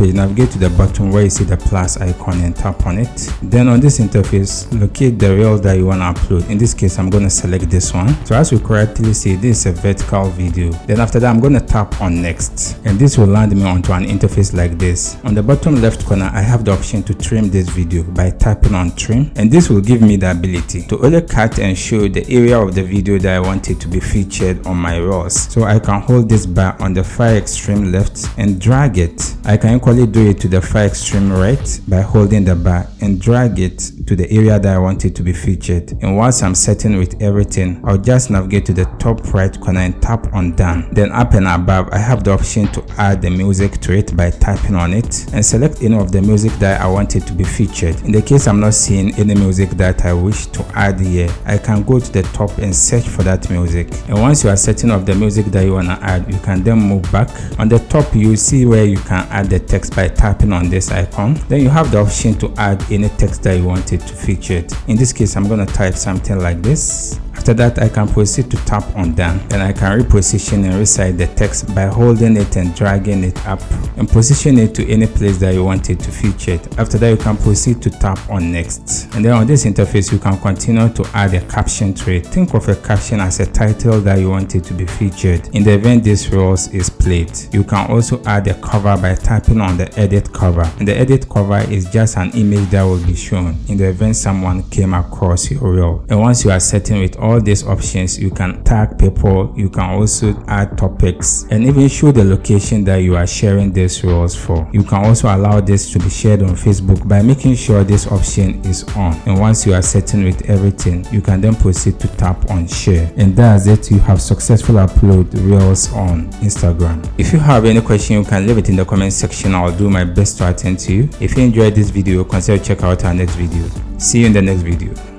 page, navigate to the bottom where you see the plus icon and tap on it. Then on this interface, locate the reel that you want to upload. In this case, I'm going to select this one. So as we correctly see, this is a vertical video. Then after that, I'm going to tap on next, and this will land me onto an interface like this. On the bottom left corner, I have the option to trim this video by tapping on trim, and this will give me the ability to only cut and show the area of the video that I want it to be featured on my reels. So I can hold this bar on the far extreme left and drag it. I can equally do it to the far extreme right by holding the bar and drag it to the area that I want it to be featured. And once I'm setting with everything, I'll just navigate to the top right corner and tap on done. Then up and above, I have the option to add the music to it by tapping on it and select any of the music that I want it to be featured. In the case I'm not seeing any music that I wish to add here, I can go to the top and search for that music. And once you are setting up the music that you want to add, you can then move back. On the top, you see where you can add the text by tapping on this icon. Then you have the option to add any text that you want it to feature. In this case, I'm going to type something like this. After that, I can proceed to tap on done. Then I can reposition and resize the text by holding it and dragging it up and position it to any place that you want it to feature. After that, you can proceed to tap on next. And then on this interface, you can continue to add a caption to it. Think of a caption as a title that you want it to be featured in the event this reels is played. You can also add a cover by tapping on the edit cover. And the edit cover is just an image that will be shown in the event someone came across your reel. And once you are setting with all these options, you can tag people, you can also add topics, and even show the location that you are sharing these reels for. You can also allow this to be shared on Facebook by making sure this option is on. And once you are setting with everything, you can then proceed to tap on share, and that's it. You have successfully uploaded reels on Instagram. If you have any question, you can leave it in the comment section. I'll do my best to attend to you. If you enjoyed this video, consider check out our next video. See you in the next video.